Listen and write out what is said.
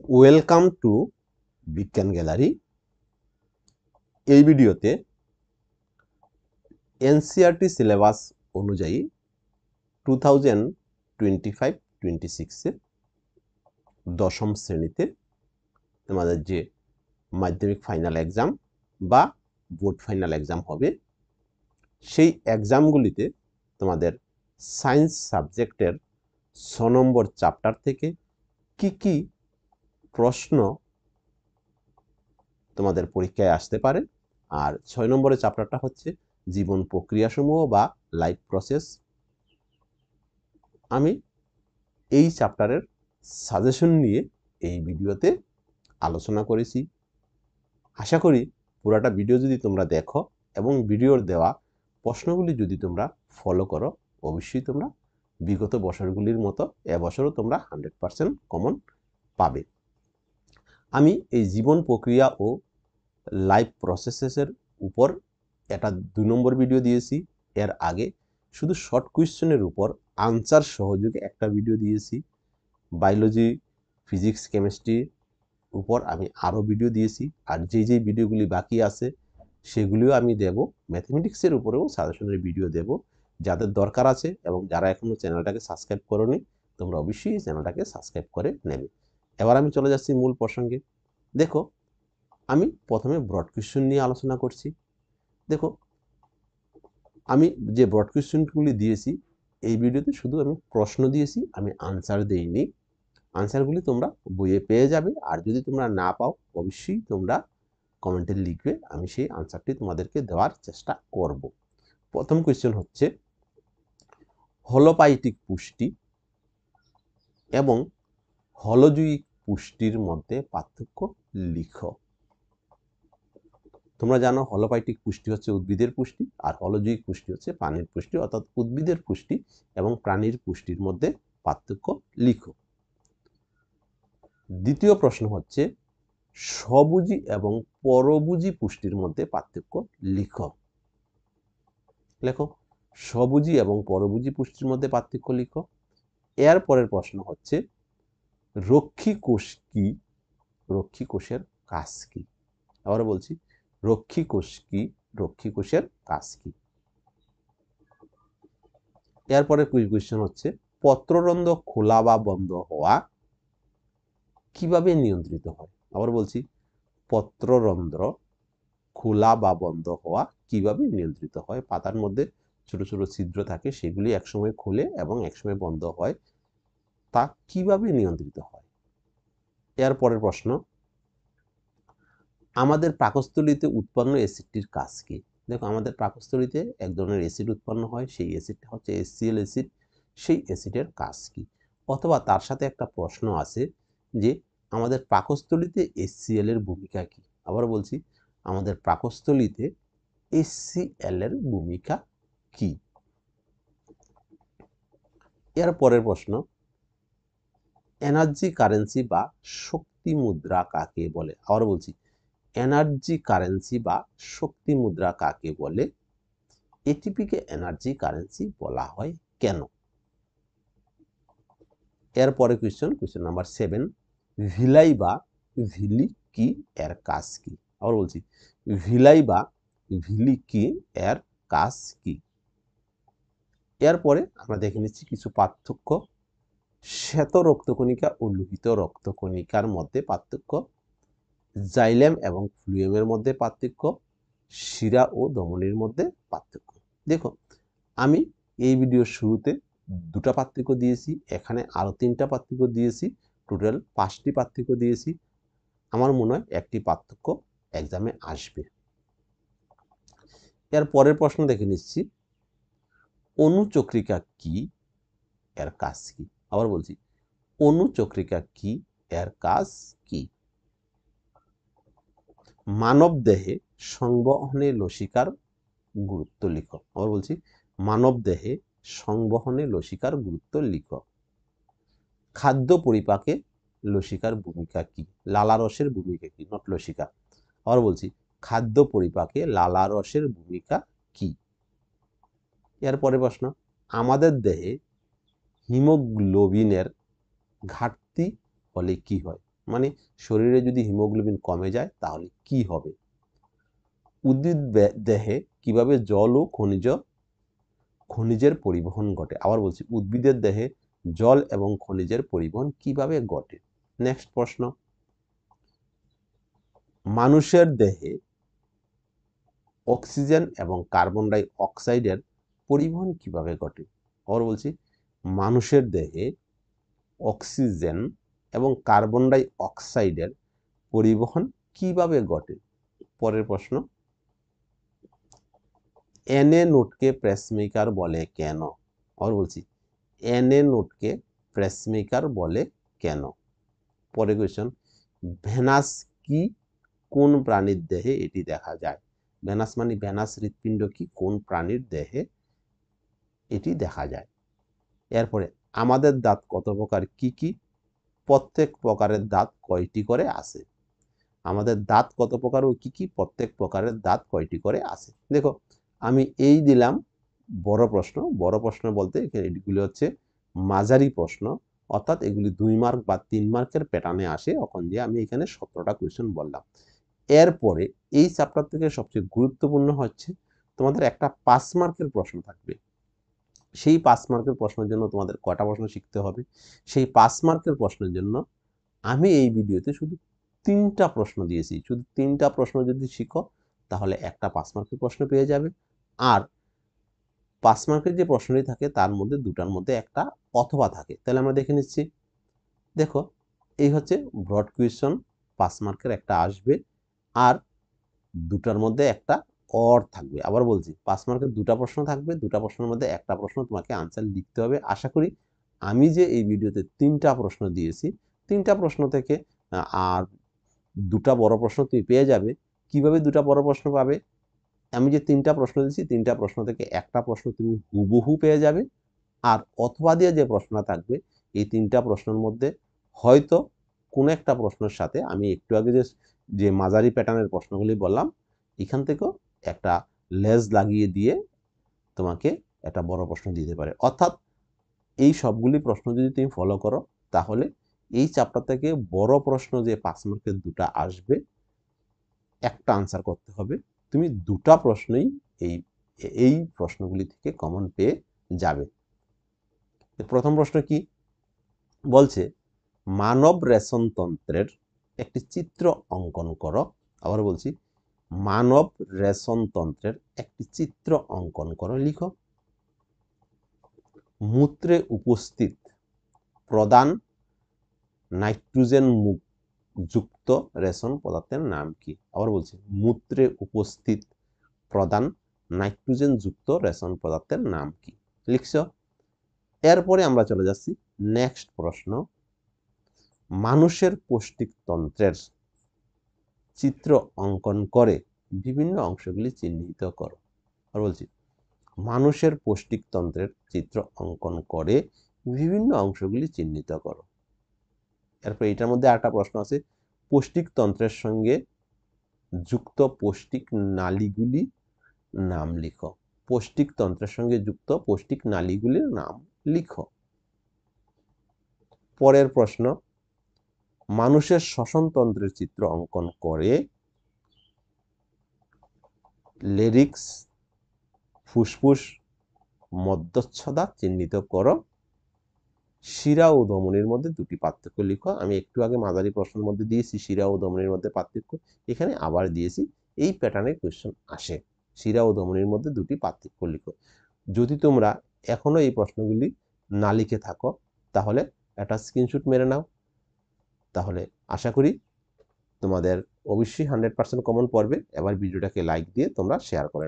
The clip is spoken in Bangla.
ওয়েলকাম টু বিজ্ঞান গ্যালারি। এই ভিডিওতে এনসিইআরটি সিলেবাস অনুযায়ী 2025-26 দশম শ্রেণীতে তোমাদের যে মাধ্যমিক ফাইনাল এক্সাম বা বোর্ড ফাইনাল এক্সাম হবে, সেই এক্সামগুলিতে তোমাদের সায়েন্স সাবজেক্টের 6 নম্বর চ্যাপ্টার থেকে কি কি প্রশ্ন তোমাদের পরীক্ষায় আসতে পারে। আর 6 নম্বরের চ্যাপ্টারটা হচ্ছে জীবন প্রক্রিয়াসমূহ বা লাইফ প্রসেস। আমি এই চ্যাপ্টারের সাজেশন নিয়ে এই ভিডিওতে আলোচনা করেছি। আশা করি পুরাটা ভিডিও যদি তোমরা দেখো এবং ভিডিওর দেওয়া প্রশ্নগুলি যদি তোমরা ফলো করো, অবশ্যই তোমরা বিগত বছরগুলির মতো এবছরও তোমরা 100% কমন পাবে। আমি এই জীবন প্রক্রিয়া ও লাইফ প্রসেসেসের উপর একটা 2 নম্বর ভিডিও দিয়েছি। এর আগে শুধু শর্ট কোয়েশ্চেনের উপর আনসার সহযোগে একটা ভিডিও দিয়েছি। বায়োলজি, ফিজিক্স, কেমিস্ট্রি উপর আমি আরও ভিডিও দিয়েছি। আর যেই ভিডিওগুলি বাকি আছে সেগুলিও আমি দেব। ম্যাথমেটিক্সের উপরেও সাজেশনের ভিডিও দেব। যাদের দরকার আছে এবং যারা এখনও চ্যানেলটাকে সাবস্ক্রাইব করোনি, তোমরা অবশ্যই চ্যানেলটাকে সাবস্ক্রাইব করে নেবে। এবার আমি চলে যাচ্ছি মূল প্রসঙ্গে। দেখো, আমি প্রথমে ব্রড কোয়েশ্চেন নিয়ে আলোচনা করছি। দেখো, আমি যে ব্রড কোয়েশ্চেনগুলি দিয়েছি এই ভিডিওতে শুধু আমি প্রশ্ন দিয়েছি, আমি আনসার দেইনি। আনসারগুলি তোমরা বইয়ে পেয়ে যাবে। আর যদি তোমরা না পাও, অবশ্যই তোমরা কমেন্টে লিখবে, আমি সেই আনসারটি তোমাদেরকে দেওয়ার চেষ্টা করব। প্রথম কোয়েশ্চেন হচ্ছে, হলোপাইটিক পুষ্টি এবং হলজৈবিক পুষ্টির মধ্যে পার্থক্য লিখো। তোমরা জানো হলোপাইটিক পুষ্টি হচ্ছে উদ্ভিদের পুষ্টি আর হলজৈবিক পুষ্টি হচ্ছে প্রাণীর পুষ্টি, অর্থাৎ উদ্ভিদের পুষ্টি এবং প্রাণীর পুষ্টির মধ্যে পার্থক্য লিখো। দ্বিতীয় প্রশ্ন হচ্ছে, স্বভোজী এবং পরভোজী পুষ্টির মধ্যে পার্থক্য লিখো। লেখো, স্বভোজী এবং পরভোজী পুষ্টির মধ্যে পার্থক্য লিখো। এর পরের প্রশ্ন হচ্ছে, রক্ষী কোষ কি, রক্ষী কোষের কাজ কি। আবার বলছি, রক্ষী কোষ কি, রক্ষী কোষের কাজ কি। এরপরে কোয়েশ্চেন হচ্ছে, পত্ররন্ধ্র খোলা বা বন্ধ হওয়া কিভাবে নিয়ন্ত্রিত হয়। আবার বলছি, পত্ররন্ধ্র খোলা বা বন্ধ হওয়া কিভাবে নিয়ন্ত্রিত হয়। পাতার মধ্যে ছোট ছোট ছিদ্র থাকে, সেগুলি একসময় খুলে এবং একসময় বন্ধ হয়, তা কিভাবে নিয়ন্ত্রিত হয়। এর পরের প্রশ্ন, আমাদের পাকস্থলীতে উৎপন্ন অ্যাসিডটির কাজ কি। দেখো, আমাদের পাকস্থলীতে এক ধরনের অ্যাসিড উৎপন্ন হয়, সেই অ্যাসিডটা হচ্ছে HCl অ্যাসিড। সেই অ্যাসিডের কাজ কি। অথবা তার সাথে একটা প্রশ্ন আছে যে আমাদের পাকস্থলীতে HCl এর ভূমিকা কি। আবার বলছি, আমাদের পাকস্থলীতে HCl এর ভূমিকা কি। এর পরের প্রশ্ন, এনার্জি কারেন্সি বা শক্তি মুদ্রা কাকে বলে। আবার বলছি, এনার্জি কারেন্সি বা শক্তি মুদ্রা কাকে বলে। এটিপিকে এনার্জি কারেন্সি বলা হয় কেন। এরপরে কোয়েশ্চেন নাম্বার 7, ভিলাই বা ভিলি কি, এর কাজ কি। আবার বলছি, ভিলাই বা ভিলি কি, এর কাজ কি। এরপরে আমরা দেখে নিচ্ছি কিছু পার্থক্য। শ্বেত রক্তকণিকা ও লোহিত রক্তকণিকার মধ্যে পার্থক্য, জাইলেম এবং ফ্লুয়েমের মধ্যে পার্থক্য, শিরা ও ধমনীর মধ্যে পার্থক্য। দেখো, আমি এই ভিডিওর শুরুতে 2টা পার্থক্য দিয়েছি, এখানে আরও 3টা পার্থক্য দিয়েছি, টোটাল 5টি পার্থক্য দিয়েছি। আমার মনে হয় একটি পার্থক্য এক্সামে আসবে। এর পরের প্রশ্ন দেখে নিচ্ছি, অনুচক্রিকা কি, এর কাজ কি। আবার বলছি, অনুচক্রিকা কি, এর কাজ কি। মানব দেহে সংবহনে লসিকার গুরুত্ব লিখো। আবার বলছি, মানব দেহে সংবহনে লসিকার গুরুত্ব লিখো। খাদ্য পরিপাকে লসিকার ভূমিকা কি। লালারসের ভূমিকা কি, নট লসিকা। আবার বলছি, খাদ্য পরিপাকে লালারসের ভূমিকা কি। এরপরে প্রশ্ন, আমাদের দেহে হিমোগ্লোবিনের ঘাটতি হলে কি হয়। মানে শরীরে যদি হিমোগ্লোবিন কমে যায় তাহলে কি হবে? উদ্ভিদ দেহে কিভাবে জল ও খনিজের পরিবহন ঘটে? আবার বলছি, উদ্ভিদের দেহে জল এবং খনিজের পরিবহন কিভাবে ঘটে? নেক্সট প্রশ্ন, মানুষের দেহে অক্সিজেন এবং কার্বন ডাই অক্সাইডের পরিবহন কিভাবে ঘটে? আবার বলছি, মানুষের দেহে অক্সিজেন এবং কার্বন ডাই অক্সাইডের পরিবহন কিভাবে ঘটে? পরের প্রশ্ন, এনএ নোডকে পেসমেকার বলে কেন? আবার বলছি, এনএ নোডকে পেসমেকার বলে কেন? পরের কোয়েশ্চন, ভেনাস কি? কোন প্রাণীর দেহে এটি দেখা যায়? ভেনাস মানে ভেনাস হৃৎপিণ্ড কি? কোন প্রাণীর দেহে এটি দেখা যায়? এরপরে, আমাদের দাঁত কত প্রকার? কি কি? প্রত্যেক প্রকারের দাঁত কয়টি করে আছে? আমাদের দাঁত কত প্রকার ও কি কি? প্রত্যেক প্রকারের দাঁত কয়টি করে আছে? দেখো, আমি এই দিলাম বড় প্রশ্ন। বড় প্রশ্ন বলতে এগুলি হচ্ছে মাঝারি প্রশ্ন, অর্থাৎ এগুলি 2 মার্ক বা 3 মার্কের প্যাটার্নে আসে। এখন যে আমি এখানে 17টা কোয়েশ্চেন বললাম। এরপরে এই চ্যাপ্টার থেকে সবচেয়ে গুরুত্বপূর্ণ হচ্ছে তোমাদের একটা 5 মার্কের প্রশ্ন থাকবে। সেই 5 মার্কের প্রশ্নের জন্য তোমাদের কয়টা প্রশ্ন শিখতে হবে? সেই 5 মার্কের প্রশ্নের জন্য আমি এই ভিডিওতে শুধু 3টা প্রশ্ন দিয়েছি। শুধু 3টা প্রশ্ন যদি শিখো তাহলে একটা 5 মার্কের প্রশ্ন পেয়ে যাবে। আর 5 মার্কের যে প্রশ্নটি থাকে তার মধ্যে 2টার মধ্যে একটা অথবা থাকে। তাহলে আমরা দেখে নিচ্ছি। দেখো, এই হচ্ছে ব্রড কোয়েশ্চন, 5 মার্কের একটা আসবে, আর 2টার মধ্যে একটা অর থাকবে। আবার বলছি, 5 মার্কের 2টা প্রশ্ন থাকবে, 2টা প্রশ্নের মধ্যে একটা প্রশ্ন তোমাকে আনসার লিখতে হবে। আশা করি আমি যে এই ভিডিওতে 3টা প্রশ্ন দিয়েছি, 3টা প্রশ্ন থেকে আর 2টা বড় প্রশ্ন তুমি পেয়ে যাবে। কিভাবে 2টা বড় প্রশ্ন পাবে? আমি যে 3টা প্রশ্ন দিয়েছি, 3টা প্রশ্ন থেকে একটা প্রশ্ন তুমি হুবহু পেয়ে যাবে, আর অথবা দিয়ে যে প্রশ্নটা থাকবে, এই 3টা প্রশ্নের মধ্যে হয়তো কোনো একটা প্রশ্নের সাথে আমি একটু আগে যে মাঝারি প্যাটার্নের প্রশ্নগুলি বললাম, এখান থেকেও একটা লেজ লাগিয়ে দিয়ে তোমাকে একটা বড় প্রশ্ন দিতে পারে। অর্থাৎ এই সবগুলি প্রশ্ন যদি তুমি ফলো করো তাহলে এই চ্যাপ্টার থেকে বড় প্রশ্ন যে 5 মার্কের 2টা আসবে, একটা আনসার করতে হবে। তুমি 2টা প্রশ্নই এই প্রশ্নগুলি থেকে কমন পেয়ে যাবে। প্রথম প্রশ্ন কি বলছে? মানব রেশনতন্ত্রের একটি চিত্র অঙ্কন করো। আবার বলছি, মানব রেশনতন্ত্রের একটি চিত্র অঙ্কন করো। লিখো, মূত্রে উপস্থিত প্রধান নাইট্রোজেন যুক্ত রেশন পদার্থের নাম কি? আবার বলছি, মূত্রে উপস্থিত প্রধান নাইট্রোজেন যুক্ত রেশন পদার্থের নাম কি? লিখছো? এরপরে আমরা চলে যাচ্ছি নেক্সট প্রশ্ন, মানুষের পৌষ্টিকতন্ত্রের চিত্র অঙ্কন করে বিভিন্ন অংশগুলি চিহ্নিত করো। আর বলছি, মানুষের পৌষ্টিকতন্ত্রের চিত্র অঙ্কন করে বিভিন্ন অংশগুলি চিহ্নিত করো। এরপর এটার মধ্যে আরেকটা প্রশ্ন আছে, পৌষ্টিকতন্ত্রের সঙ্গে যুক্ত পৌষ্টিক নালীগুলি নাম লিখো। পৌষ্টিকতন্ত্রের সঙ্গে যুক্ত পৌষ্টিক নালীগুলির নাম লিখো। পরের প্রশ্ন, মানুষের শ্বসনতন্ত্রের চিত্র অঙ্কন করে লেরিক্স, ফুসফুস, মধ্যচ্ছদা চিহ্নিত করো। শিরা ও ধমনির মধ্যে 2টি পার্থক্য লিখো। আমি একটু আগে মাঝারি প্রশ্নের মধ্যে দিয়েছি শিরা ও ধমনির মধ্যে পার্থক্য, এখানে আবার দিয়েছি। এই প্যাটার্নের কোয়েশ্চেন আসে, শিরা ও ধমনির মধ্যে 2টি পার্থক্য লিখো। যদি তোমরা এখনো এই প্রশ্নগুলি না লিখে থাকো তাহলে একটা স্ক্রিনশট মেরে নাও। তাহলে আশা করি তোমাদের অবশ্যই 100% কমন পড়বে। এবার ভিডিওটাকে লাইক দিয়ে তোমরা শেয়ার করে